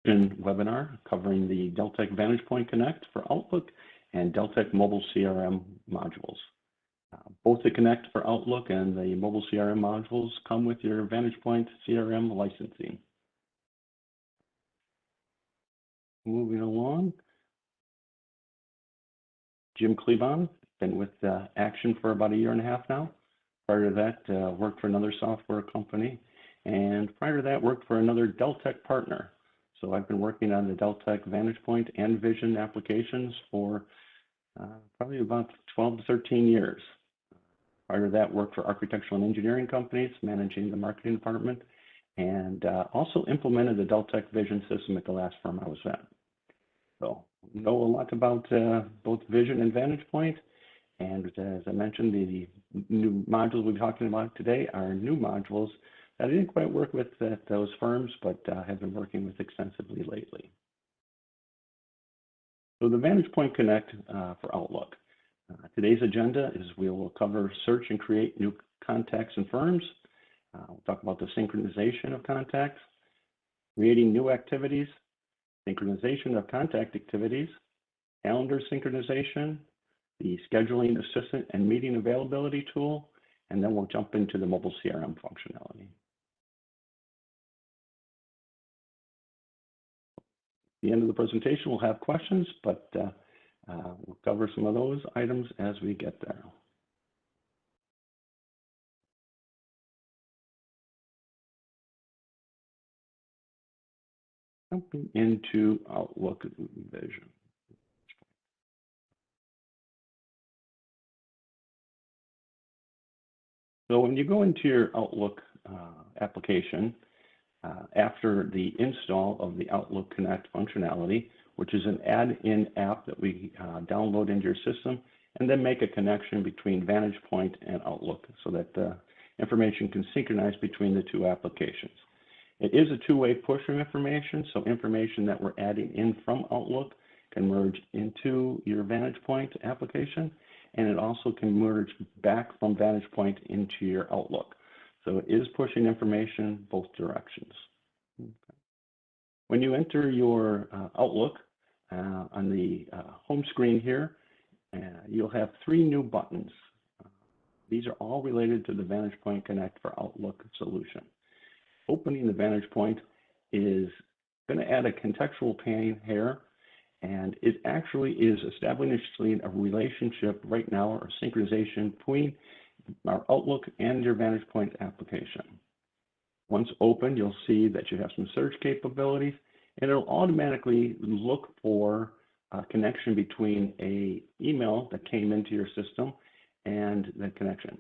webinar covering the Deltek Vantagepoint Connect for Outlook and Deltek Mobile CRM modules. Both the Connect for Outlook and the Mobile CRM modules come with your Vantagepoint CRM licensing. Moving along, Jim Clevon, been with Aktion for about 1.5 years now. Prior to that, worked for another software company, and prior to that, worked for another Deltek partner. So I've been working on the Deltek Vantagepoint and Vision applications for probably about 12 to 13 years. Prior to that, worked for architectural and engineering companies, managing the marketing department, and also implemented the Deltek Vision system at the last firm I was at. So know a lot about both Vision and Vantagepoint. And as I mentioned, the new modules we'll be talking about today are new modules that I didn't quite work with at those firms, but have been working with extensively lately. So the Vantagepoint Connect for Outlook. Today's agenda is we will cover search and create new contacts and firms. We'll talk about the synchronization of contacts, creating new activities, synchronization of contact activities, calendar synchronization, the scheduling assistant and meeting availability tool, and then we'll jump into the mobile CRM functionality. At the end of the presentation, we'll have questions, but we'll cover some of those items as we get there. Jumping into Outlook Vision. So when you go into your Outlook application, after the install of the Outlook Connect functionality, which is an add-in app that we download into your system, and then make a connection between Vantagepoint and Outlook so that the information can synchronize between the two applications. It is a two-way push of information, so information that we're adding in from Outlook can merge into your Vantagepoint application, and it also can merge back from Vantagepoint into your Outlook. So it is pushing information both directions. Okay. When you enter your Outlook on the home screen here, you'll have 3 new buttons. These are all related to the Vantagepoint Connect for Outlook solution. Opening the Vantagepoint is going to add a contextual pane here, and it actually is establishing a relationship right now, or synchronization between our Outlook and your Vantagepoint application. Once open, you'll see that you have some search capabilities, and it'll automatically look for a connection between an email that came into your system and the connection.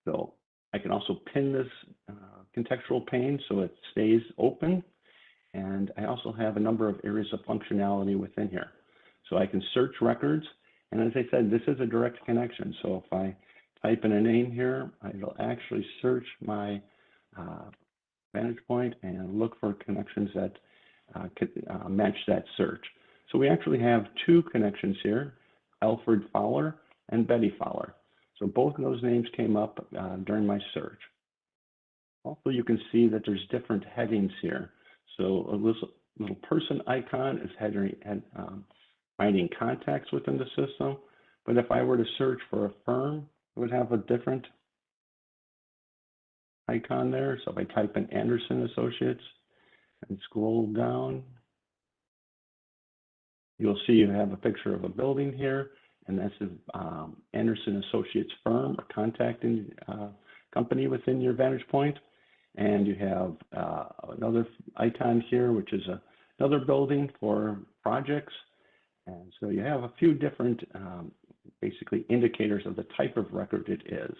So I can also pin this contextual pane so it stays open. And I also have a number of areas of functionality within here. So I can search records. And as I said, this is a direct connection. So if I type in a name here, it'll actually search my Vantagepoint and look for connections that could match that search. So we actually have 2 connections here, Alfred Fowler and Betty Fowler. So both of those names came up during my search. Also, you can see that there's different headings here. So a little person icon is finding contacts within the system. But if I were to search for a firm, it would have a different icon there. So if I type in Anderson Associates and scroll down, you'll see you have a picture of a building here, and that's the Anderson Associates firm or contacting company within your Vantagepoint. And you have another icon here, which is another building for projects. And so you have a few different, basically, indicators of the type of record it is.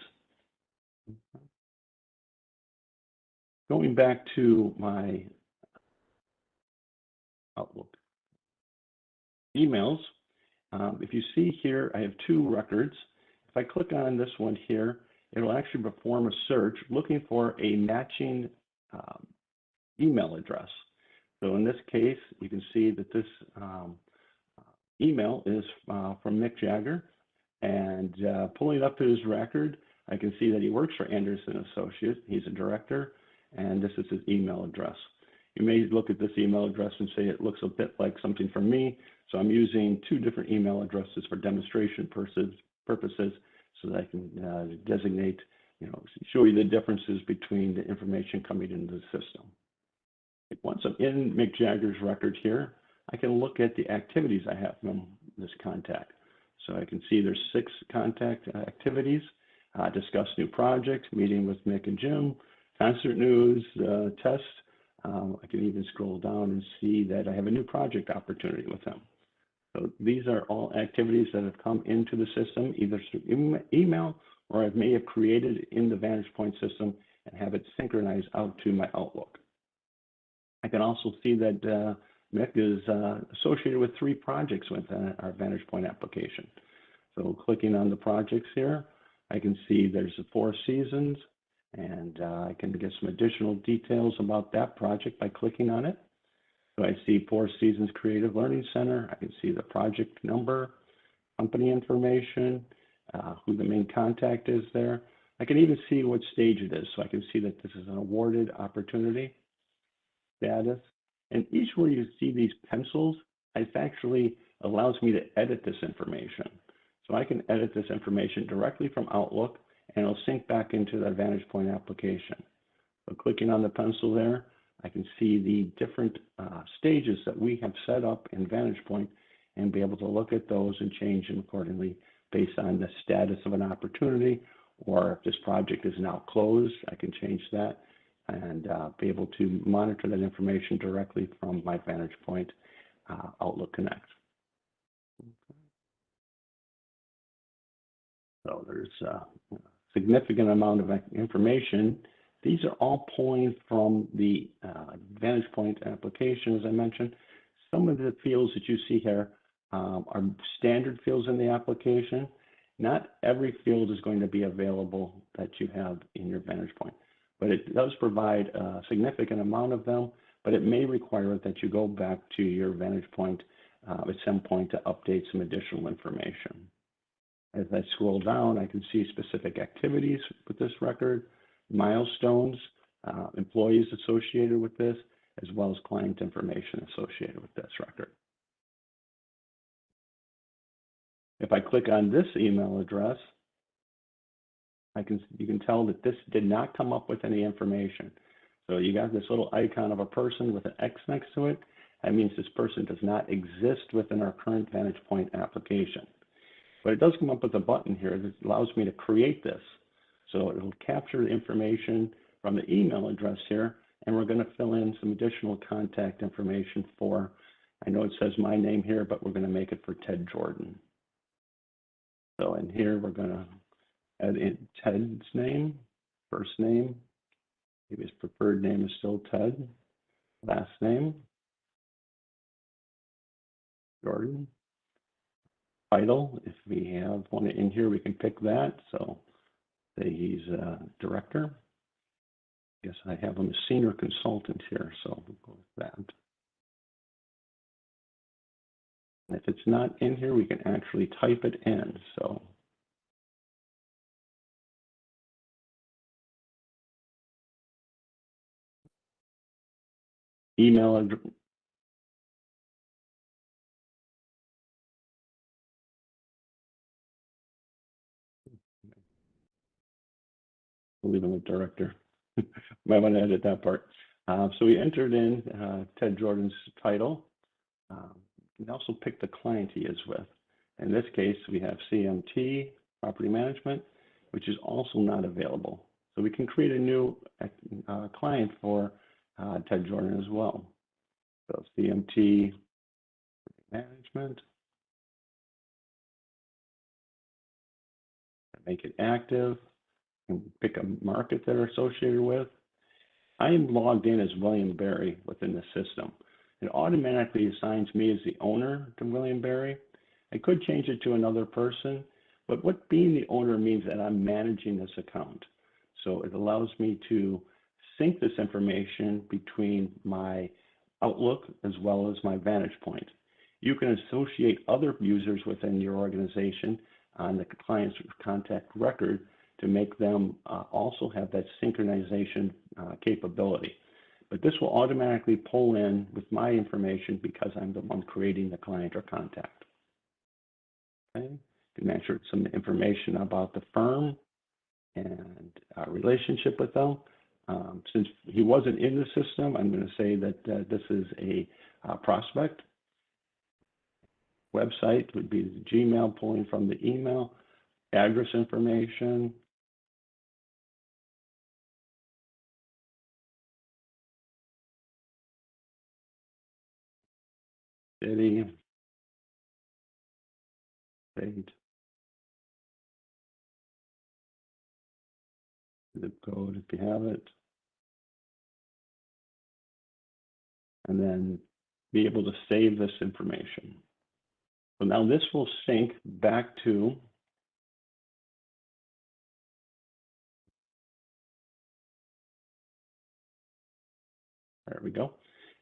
Going back to my Outlook emails, if you see here, I have 2 records. If I click on this one here, it'll actually perform a search looking for a matching email address. So in this case, you can see that this email is from Mick Jagger, and pulling up his record, I can see that he works for Anderson Associates. He's a director, and this is his email address. You may look at this email address and say it looks a bit like something from me. So I'm using 2 different email addresses for demonstration purposes so that I can designate, show you the differences between the information coming into the system. Once I'm in Mick Jagger's record here, I can look at the activities I have from this contact. So I can see there's 6 contact activities: discuss new project, meeting with Mick and Jim, concert news, test. I can even scroll down and see that I have a new project opportunity with them. So these are all activities that have come into the system, either through email or I may have created in the Vantagepoint system and have it synchronized out to my Outlook. I can also see that Mick is associated with 3 projects within our Vantagepoint application. So clicking on the projects here, I can see there's 4 seasons, and I can get some additional details about that project by clicking on it. So I see 4 Seasons Creative Learning Center. I can see the project number, company information, who the main contact is there. I can even see what stage it is. So I can see that this is an awarded opportunity, status. And each where you see these pencils, it actually allows me to edit this information. So I can edit this information directly from Outlook, and it'll sync back into the Vantagepoint application. So clicking on the pencil there, I can see the different stages that we have set up in Vantagepoint and be able to look at those and change them accordingly based on the status of an opportunity, or if this project is now closed, I can change that and be able to monitor that information directly from my Vantagepoint Outlook Connect. So there's a significant amount of information. These are all pulling from the Vantagepoint application, as I mentioned. Some of the fields that you see here are standard fields in the application. Not every field is going to be available that you have in your Vantagepoint, but it does provide a significant amount of them, but it may require that you go back to your Vantagepoint at some point to update some additional information. As I scroll down, I can see specific activities with this record, milestones, employees associated with this, as well as client information associated with this record. If I click on this email address, you can tell that this did not come up with any information. So you got this little icon of a person with an X next to it. That means this person does not exist within our current Vantagepoint application. But it does come up with a button here that allows me to create this. So it'll capture the information from the email address here, and we're going to fill in some additional contact information for, I know it says my name here, but we're going to make it for Ted Jordan. So in here, we're going to add in Ted's name, first name, maybe his preferred name is still Ted, last name, Jordan. Title, if we have one in here, we can pick that. So say he's a director. I guess I have him as senior consultant here, so we'll go with that. And if it's not in here, we can actually type it in. So email address. We'll leave him a director. Might want to edit that part. So we entered in Ted Jordan's title. You can also pick the client he is with. In this case, we have CMT, Property Management, which is also not available. So we can create a new client for Ted Jordan as well. So CMT Management. Make it active. And pick a market that are associated with. I am logged in as William Berry within the system. It automatically assigns me as the owner to William Berry. I could change it to another person, but what being the owner means that I'm managing this account. So it allows me to sync this information between my Outlook as well as my Vantagepoint. You can associate other users within your organization on the client's contact record to make them also have that synchronization capability. but this will automatically pull in with my information because I'm the one creating the client or contact. Okay, you can enter some information about the firm and our relationship with them. Since he wasn't in the system, I'm going to say that this is a prospect. Website would be the Gmail, pulling from the email, address information, city, state, zip code if you have it, and then be able to save this information. So now this will sync back to there we go.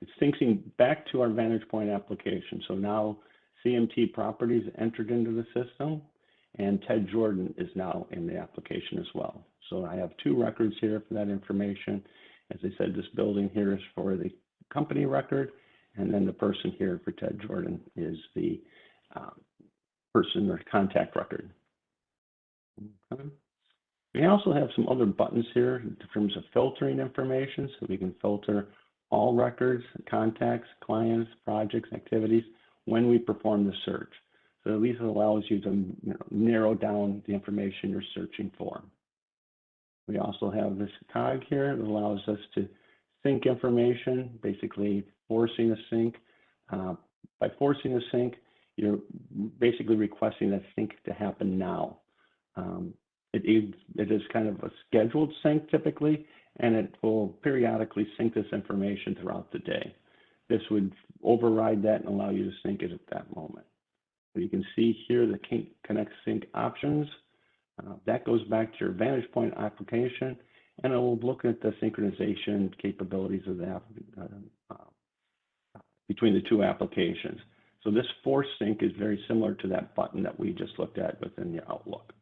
It's syncing back to our Vantagepoint application. So now CMT Properties entered into the system, and Ted Jordan is now in the application as well. So I have two records here for that information. As I said, this building here is for the company record, and then the person here for Ted Jordan is the person or contact record. Okay. We also have some other buttons here in terms of filtering information, so we can filter all records, contacts, clients, projects, activities when we perform the search. So at least it allows you to narrow down the information you're searching for. We also have this cog here that allows us to sync information, basically forcing a sync. By forcing a sync, you're basically requesting that sync to happen now. It is kind of a scheduled sync typically, and it will periodically sync this information throughout the day. This would override that and allow you to sync it at that moment. So you can see here the Connect Sync options. That goes back to your Vantagepoint application, and it will look at the synchronization capabilities of that between the two applications. So this force sync is very similar to that button that we just looked at within the Outlook.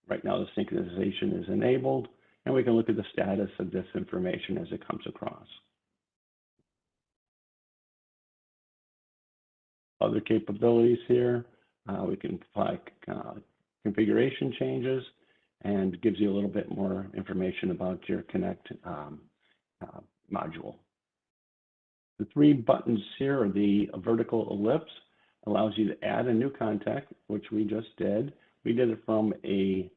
Right now the synchronization is enabled, and we can look at the status of this information as it comes across. Other capabilities here, we can apply configuration changes, and gives you a little bit more information about your Connect module. The three buttons here are the vertical ellipse, allows you to add a new contact, which we just did. We did it from a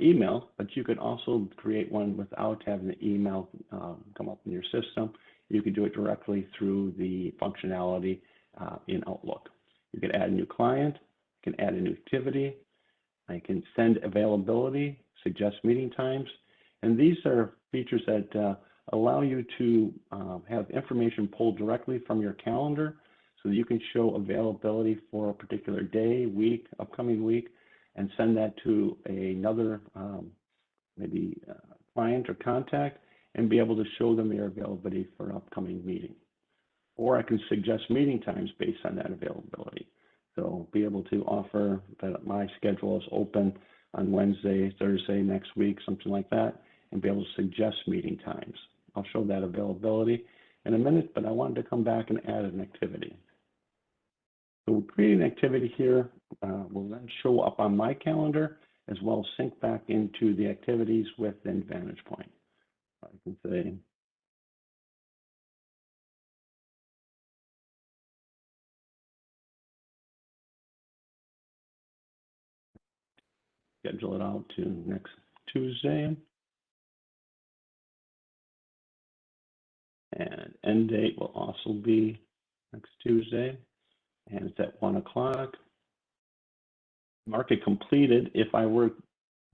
email, but you could also create one without having the email come up in your system. You could do it directly through the functionality in Outlook. You can add a new client, you can add a new activity, I can send availability, suggest meeting times, and these are features that allow you to have information pulled directly from your calendar so that you can show availability for a particular day, week, upcoming week, and send that to another maybe client or contact and be able to show them your availability for an upcoming meeting. Or I can suggest meeting times based on that availability. So be able to offer that my schedule is open on Wednesday, Thursday, next week, something like that, and be able to suggest meeting times. I'll show that availability in a minute, but I wanted to come back and add an activity. So we'll create an activity here, will then show up on my calendar, as well as sync back into the activities within Vantagepoint. I can say, schedule it out to next Tuesday. And end date will also be next Tuesday, and it's at 1 o'clock. Mark it completed. If I were,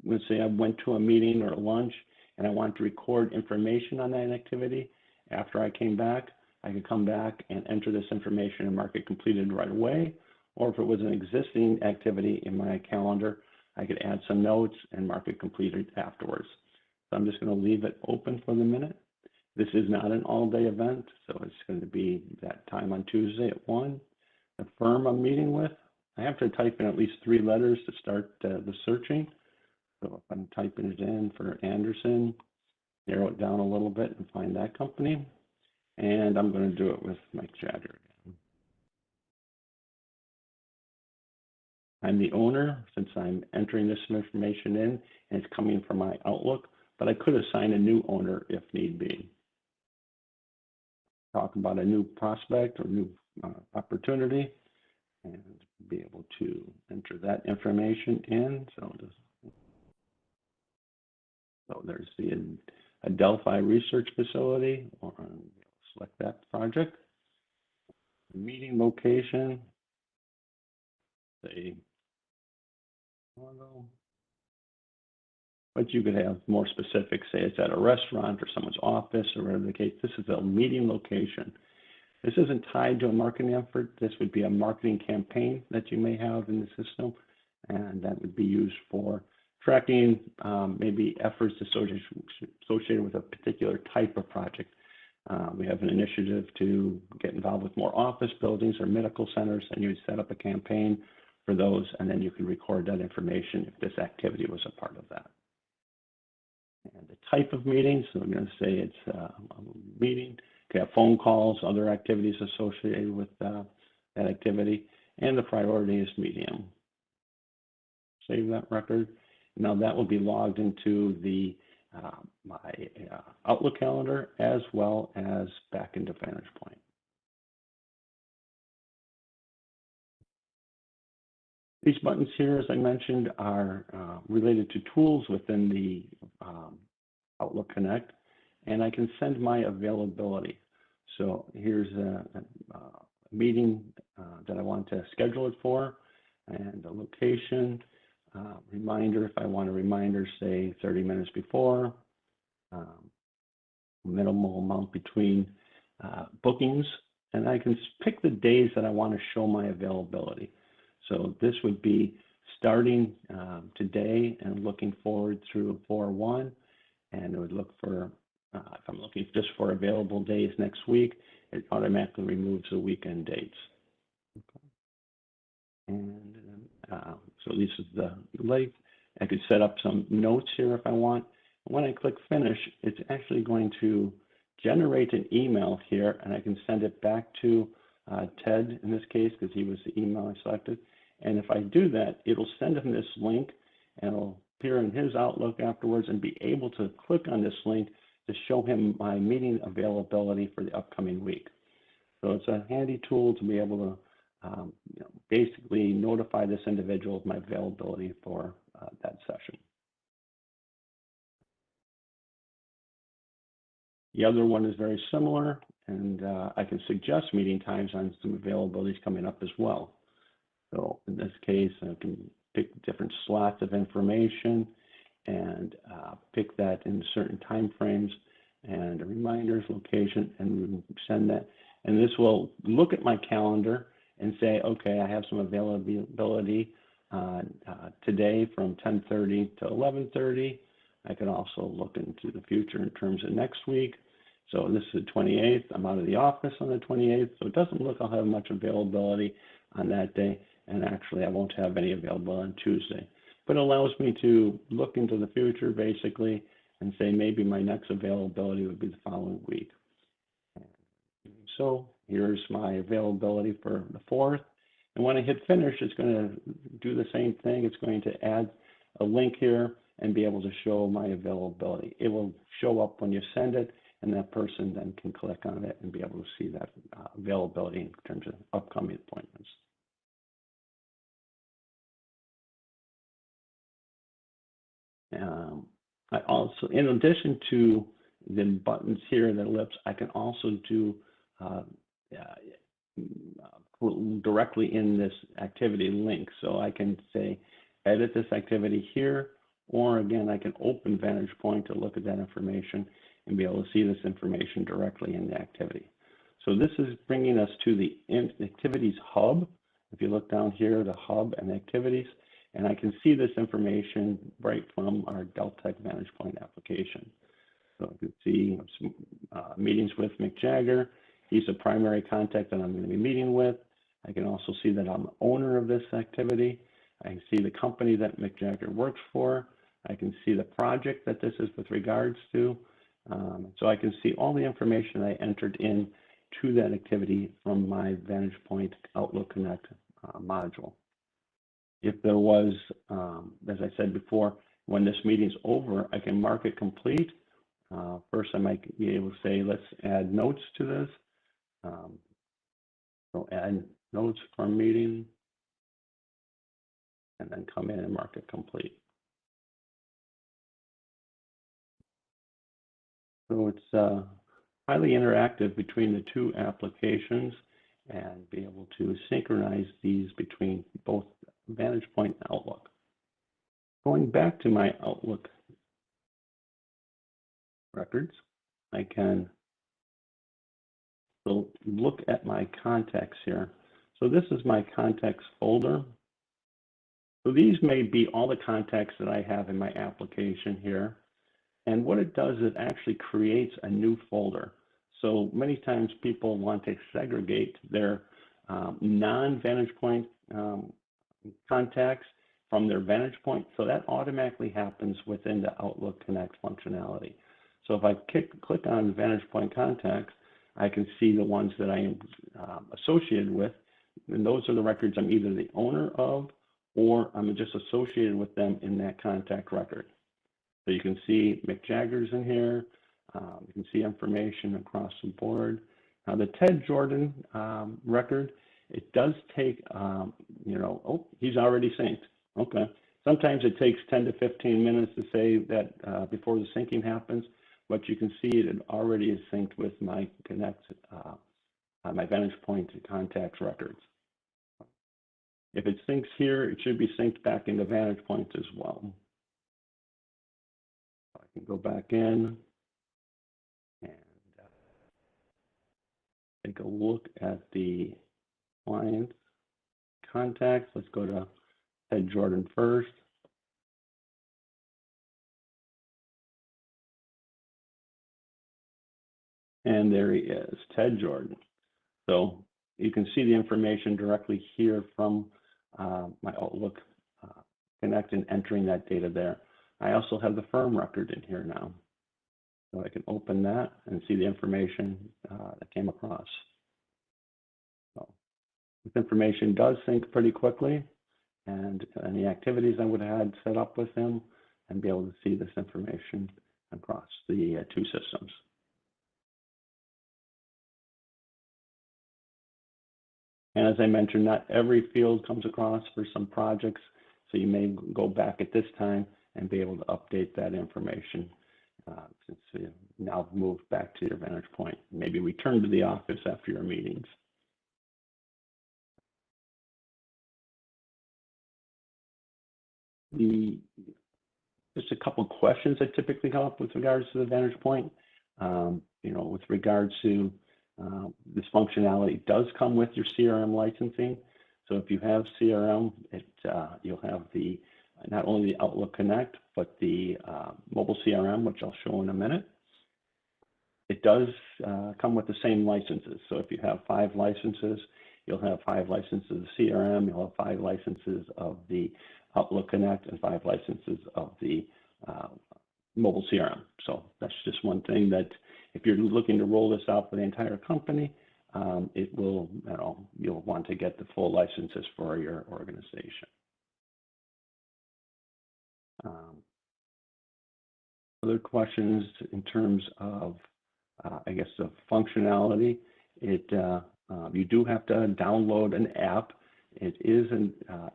let's say I went to a meeting or a lunch and I want to record information on that activity, after I came back, I could come back and enter this information and mark it completed right away. Or if it was an existing activity in my calendar, I could add some notes and mark it completed afterwards. So I'm just going to leave it open for the minute. This is not an all-day event, so it's going to be that time on Tuesday at 1. The firm I'm meeting with, I have to type in at least 3 letters to start the searching. So if I'm typing it in for Anderson, narrow it down a little bit and find that company. And I'm going to do it with Mike Jagger again. I'm the owner since I'm entering this information in, and it's coming from my Outlook, but I could assign a new owner if need be. Talk about a new prospect or new opportunity, and be able to enter that information in. So there's the Adelphi Research Facility, or select that project. Meeting location, say, but you could have more specific, say it's at a restaurant or someone's office or whatever the case. This is a meeting location. This isn't tied to a marketing effort. This would be a marketing campaign that you may have in the system, and that would be used for tracking maybe efforts associated with a particular type of project. We have an initiative to get involved with more office buildings or medical centers, and you would set up a campaign for those, and then you can record that information if this activity was a part of that. And the type of meeting, so I'm going to say it's a meeting. You have phone calls, other activities associated with that activity, and the priority is medium. Save that record. Now that will be logged into the my Outlook calendar as well as back into Vantagepoint. These buttons here, as I mentioned, are related to tools within the Outlook Connect, and I can send my availability. So here's a meeting that I want to schedule it for, and a location, reminder if I want a reminder, say 30 minutes before, minimal amount between bookings, and I can pick the days that I want to show my availability. So this would be starting today and looking forward through 4/1, and it would look for, if I'm looking just for available days next week, it automatically removes the weekend dates. Okay. And so this is the link. I could set up some notes here if I want. When I click finish, it's actually going to generate an email here, and I can send it back to Ted in this case, because he was the email I selected. And if I do that, it'll send him this link, and it'll appear in his Outlook afterwards, and be able to click on this link to show him my meeting availability for the upcoming week. So it's a handy tool to be able to basically notify this individual of my availability for that session. The other one is very similar, and I can suggest meeting times on some availabilities coming up as well. So in this case, I can pick different slots of information and pick that in certain time frames and reminders, location, and send that. And this will look at my calendar and say, okay, I have some availability today from 10:30 to 11:30. I can also look into the future in terms of next week. So this is the 28th. I'm out of the office on the 28th, so it doesn't look I'll have much availability on that day. And actually, I won't have any available on Tuesday. But it allows me to look into the future, basically, and say maybe my next availability would be the following week. So here's my availability for the 4th. And when I hit finish, it's going to do the same thing. It's going to add a link here and be able to show my availability. It will show up when you send it, and that person then can click on it and be able to see that availability in terms of upcoming appointments. I also, in addition to the buttons here, the ellipse, I can also do directly in this activity link. So I can say, edit this activity here, or again, I can open Vantagepoint to look at that information and be able to see this information directly in the activity. So this is bringing us to the activities hub. If you look down here, the hub and activities, and I can see this information right from our Deltek Vantagepoint application. So I can see meetings with Mick Jagger. He's a primary contact that I'm going to be meeting with. I can also see that I'm the owner of this activity. I can see the company that Mick Jagger works for. I can see the project that this is with regards to. So I can see all the information I entered in to that activity from my Vantagepoint Outlook Connect module. If there was, as I said before, when this meeting's over, I can mark it complete. First, I might be able to say, let's add notes to this. So add notes from meeting, and then come in and mark it complete. So it's highly interactive between the two applications and be able to synchronize these between both Vantagepoint and Outlook. Going back to my Outlook records, I can look at my contacts here. So this is my contacts folder. So these may be all the contacts that I have in my application here. And what it does is it actually creates a new folder. So many times people want to segregate their non-Vantagepoint contacts from their Vantagepoint. So that automatically happens within the Outlook Connect functionality. So if I click on Vantagepoint contacts, I can see the ones that I am associated with. And those are the records I'm either the owner of or I'm just associated with them in that contact record. So you can see Mick Jagger's in here. You can see information across the board. Now the Ted Jordan record, it does take, oh, he's already synced. Okay. Sometimes it takes 10 to 15 minutes to say that before the syncing happens, but you can see it already is synced with my Connect, my Vantagepoint contacts records. If it syncs here, it should be synced back into Vantagepoint as well. I can go back in and take a look at the client contacts. Let's go to Ted Jordan first. And there he is, Ted Jordan. So you can see the information directly here from my Outlook Connect and entering that data there. I also have the firm record in here now. So I can open that and see the information that came across. So this information does sync pretty quickly, and any activities I would have had set up with him and be able to see this information across the two systems. And as I mentioned, not every field comes across for some projects, so you may go back at this time and be able to update that information since you now moved back to your Vantagepoint. Maybe return to the office after your meetings. Just a couple questions that typically come up with regards to the Vantagepoint. With regards to this functionality, it does come with your CRM licensing. So if you have CRM, you'll have not only the Outlook Connect, but the mobile CRM, which I'll show in a minute. It does come with the same licenses. So if you have 5 licenses, you'll have 5 licenses of CRM, you'll have 5 licenses of the Outlook Connect, and 5 licenses of the mobile CRM. So that's just one thing that if you're looking to roll this out for the entire company, it will, you'll want to get the full licenses for your organization. Other questions in terms of, I guess, the functionality. You do have to download an app. It is an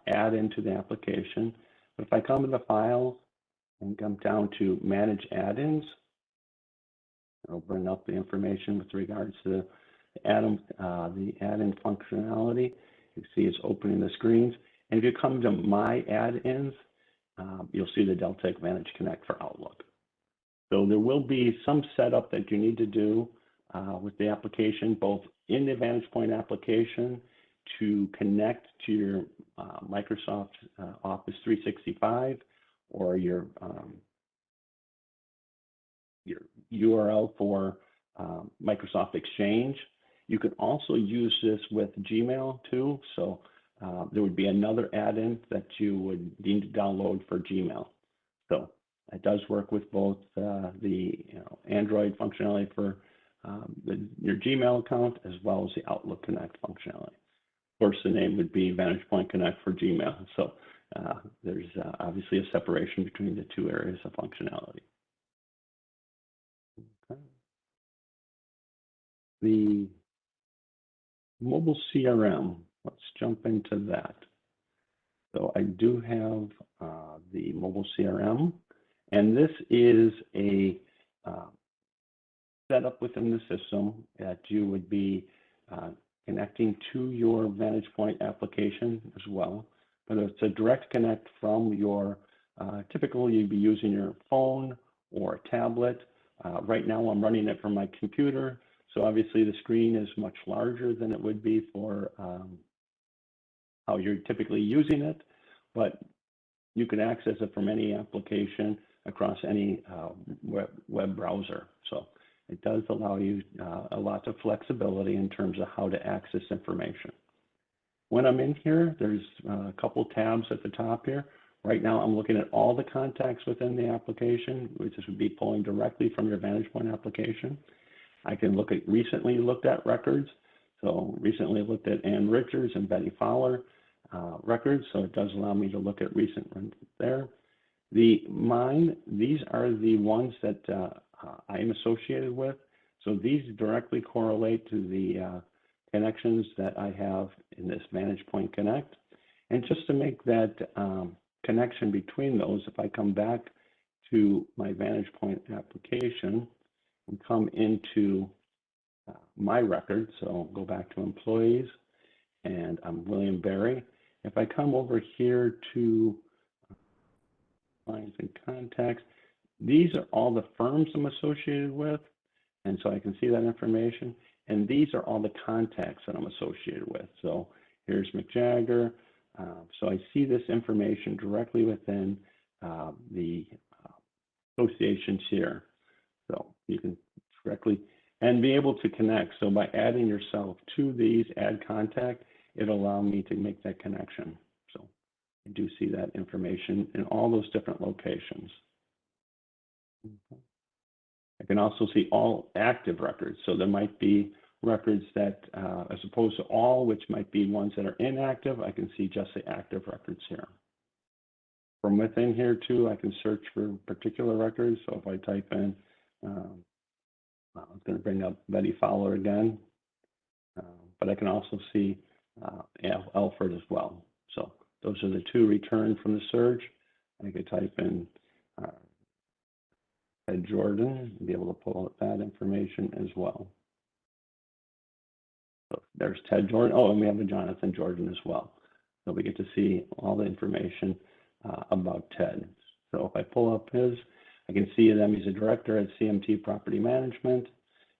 add-in to the application. But if I come into Files and come down to Manage Add-ins, it'll bring up the information with regards to the add-in functionality. You see it's opening the screens. And if you come to My Add-ins, you'll see the Deltek Vantage Connect for Outlook. So there will be some setup that you need to do with the application, both in the Vantagepoint application to connect to your Microsoft Office 365 or your URL for Microsoft Exchange. You could also use this with Gmail too. So there would be another add-in that you would need to download for Gmail. So It does work with both Android functionality for your Gmail account as well as the Outlook Connect functionality. Of course, the name would be Vantagepoint Connect for Gmail. So there's obviously a separation between the two areas of functionality. Okay. The mobile CRM, let's jump into that. So I do have the mobile CRM, and this is a setup within the system that you would be connecting to your Vantagepoint application as well. But it's a direct connect from your, typically you'd be using your phone or a tablet. Right now I'm running it from my computer, so obviously the screen is much larger than it would be for how you're typically using it, but you can access it from any application across any web browser. So it does allow you a lot of flexibility in terms of how to access information. When I'm in here, there's a couple tabs at the top here. Right now, I'm looking at all the contacts within the application, which would be pulling directly from your Vantagepoint application. I can look at recently looked at records. So recently looked at Ann Richards and Betty Fowler records. So it does allow me to look at recent ones there. These are the ones that I am associated with. So these directly correlate to the connections that I have in this Vantagepoint Connect. And just to make that connection between those, if I come back to my Vantagepoint application and come into my record, so I'll go back to employees, and I'm William Berry. If I come over here to clients and contacts, these are all the firms I'm associated with, and so I can see that information. And these are all the contacts that I'm associated with. So here's Mick Jagger. So I see this information directly within the associations here. So you can directly, and be able to connect. So by adding yourself to these, add contact, it'll allow me to make that connection. So I do see that information in all those different locations. I can also see all active records. So there might be records that, as opposed to all, which might be ones that are inactive, I can see just the active records here. From within here too, I can search for particular records. So if I type in, I'm going to bring up Betty Fowler again, but I can also see Alfred as well. So those are the two returned from the search. I could type in Ted Jordan and be able to pull out that information as well. So there's Ted Jordan. Oh, and we have a Jonathan Jordan as well. So we get to see all the information about Ted. So if I pull up his, I can see them. He's a director at CMT Property Management.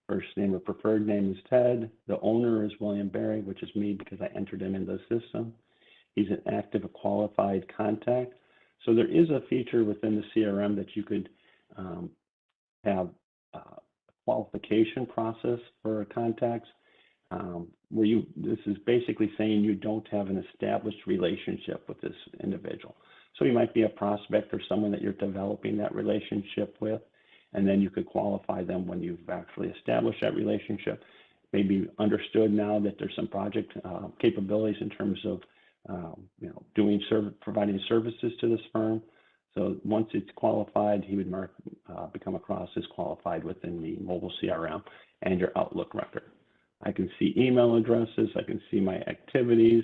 First name or preferred name is Ted. The owner is William Berry, which is me because I entered him in the system. He's an active, qualified contact. So there is a feature within the CRM that you could have a qualification process for contacts. Where this is basically saying you don't have an established relationship with this individual. So you might be a prospect or someone that you're developing that relationship with, and then you could qualify them when you've actually established that relationship. Maybe understood now that there's some project capabilities in terms of providing services to this firm. So once it's qualified, he would become across as qualified within the mobile CRM and your Outlook record. I can see email addresses, I can see my activities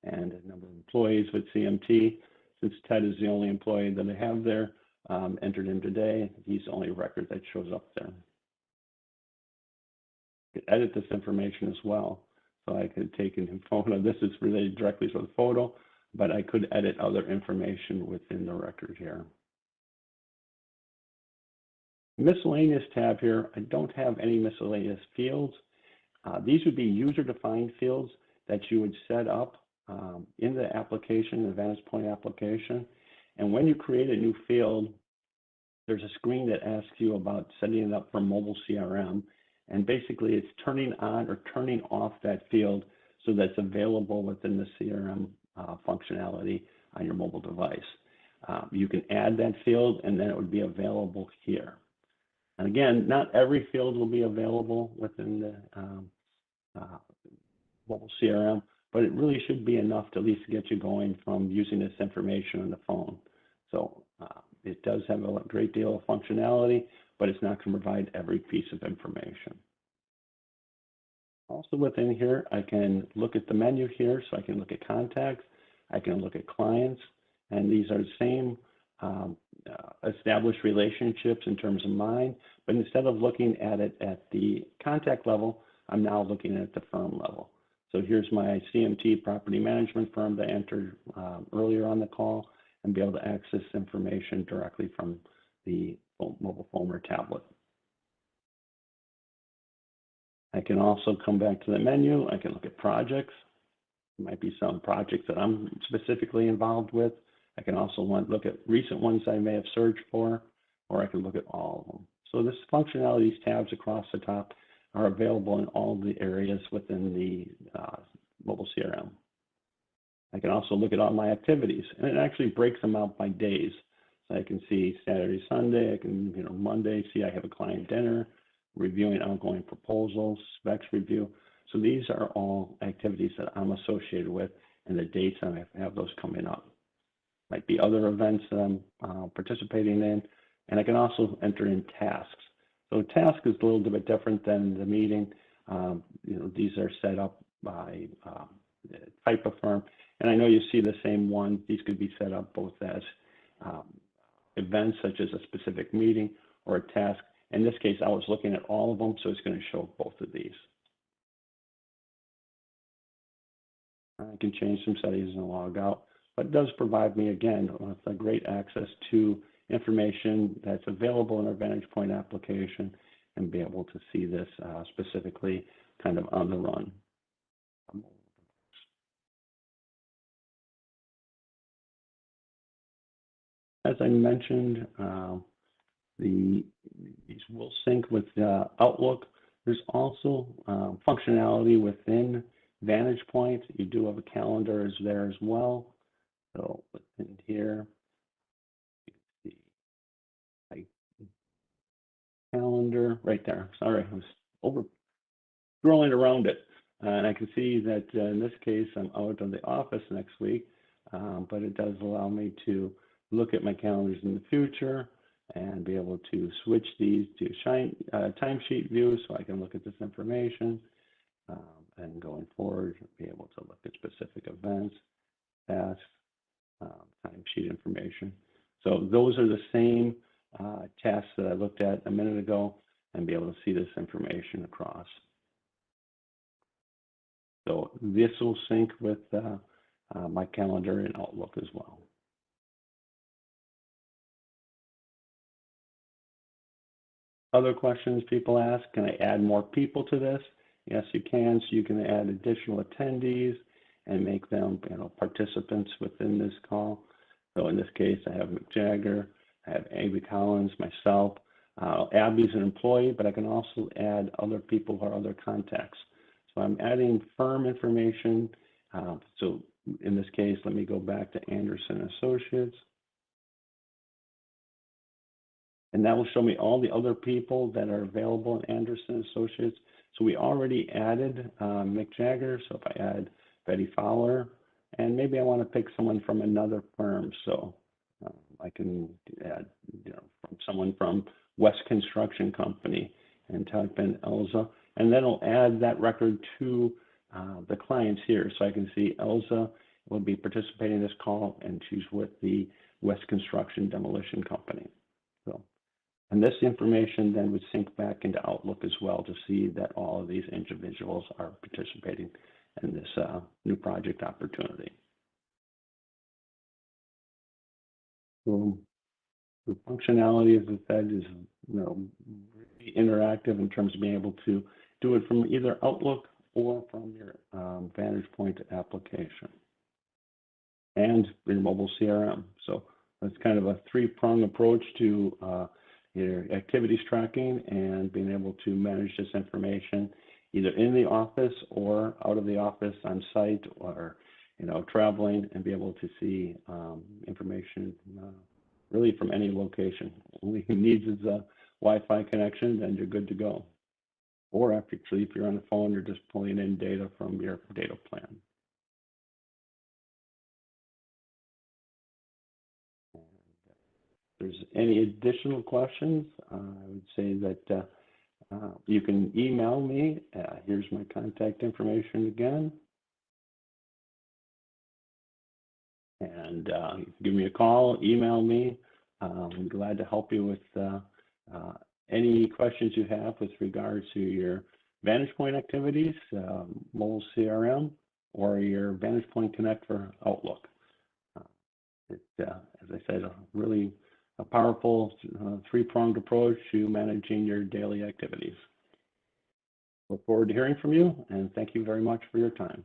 and a number of employees with CMT. Since Ted is the only employee that I have there, entered him today, he's the only record that shows up there. I could edit this information as well. So I could take a photo. This is related directly to the photo, but I could edit other information within the record here. Miscellaneous tab here, I don't have any miscellaneous fields. These would be user-defined fields that you would set up in the application, the Vantagepoint application. And when you create a new field, there's a screen that asks you about setting it up for mobile CRM. And basically, it's turning on or turning off that field so that's available within the CRM functionality on your mobile device. you can add that field and then it would be available here. And again, not every field will be available within the mobile CRM, but it really should be enough to at least get you going from using this information on the phone. So it does have a great deal of functionality, but it's not going to provide every piece of information. Also within here, I can look at the menu here, so I can look at contacts, I can look at clients, and these are the same established relationships in terms of mine, but instead of looking at it at the contact level, I'm now looking at the firm level. So here's my CMT property management firm that I entered earlier on the call, and be able to access information directly from the mobile phone or tablet. I can also come back to the menu. I can look at projects. There might be some projects that I'm specifically involved with. I can also look at recent ones I may have searched for, or I can look at all of them. So this functionality, these tabs across the top are available in all the areas within the mobile CRM. I can also look at all my activities, and it actually breaks them out by days. So I can see Saturday, Sunday, I can, Monday, see I have a client dinner, reviewing outgoing proposals, specs review. So these are all activities that I'm associated with and the dates that I have those coming up. Might be other events that I'm participating in, and I can also enter in tasks. So task is a little bit different than the meeting. These are set up by type of firm, and I know you see the same one. These could be set up both as events such as a specific meeting or a task. In this case, I was looking at all of them, so it's going to show both of these. I can change some settings and log out, but it does provide me, again, with a great access to information that's available in our Vantagepoint application and be able to see this specifically kind of on the run. As I mentioned, these will sync with Outlook. There's also functionality within Vantagepoint. You do have a calendar there as well. So within here, you can see my calendar right there. Sorry, I was over scrolling around it. And I can see that in this case, I'm out of the office next week, but it does allow me to look at my calendars in the future and be able to switch these to timesheet view so I can look at this information, and going forward, be able to look at specific events, tasks, timesheet information. So those are the same tasks that I looked at a minute ago and be able to see this information across. So this will sync with my calendar in Outlook as well. Other questions people ask, can I add more people to this? Yes, you can. So you can add additional attendees and make them participants within this call. So in this case, I have Mick Jagger, I have Abby Collins, myself. Abby's an employee, but I can also add other people who are other contacts. So I'm adding firm information. So in this case, let me go back to Anderson Associates. And that will show me all the other people that are available in Anderson Associates. So we already added Mick Jagger. So if I add Betty Fowler, and maybe I want to pick someone from another firm. So I can add from someone from West Construction Company and type in Elza. And then I'll add that record to the clients here. So I can see Elza will be participating in this call, and she's with the West Construction Demolition Company. So, and this information then would sync back into Outlook as well to see that all of these individuals are participating in this new project opportunity. So the functionality, as I said, is really interactive in terms of being able to do it from either Outlook or from your Vantagepoint application and your mobile CRM. So that's kind of a three-pronged approach to your activities tracking and being able to manage this information either in the office or out of the office on site or traveling and be able to see information really from any location. Only he needs is a Wi-Fi connection, and you're good to go. Or actually, if you're on the phone, you're just pulling in data from your data plan. If there's any additional questions, I would say that you can email me. Here's my contact information again. And give me a call, email me. I'm glad to help you with any questions you have with regards to your Vantagepoint activities, mobile CRM, or your Vantagepoint Connect for Outlook. As I said, really a powerful three-pronged approach to managing your daily activities. Look forward to hearing from you, and thank you very much for your time.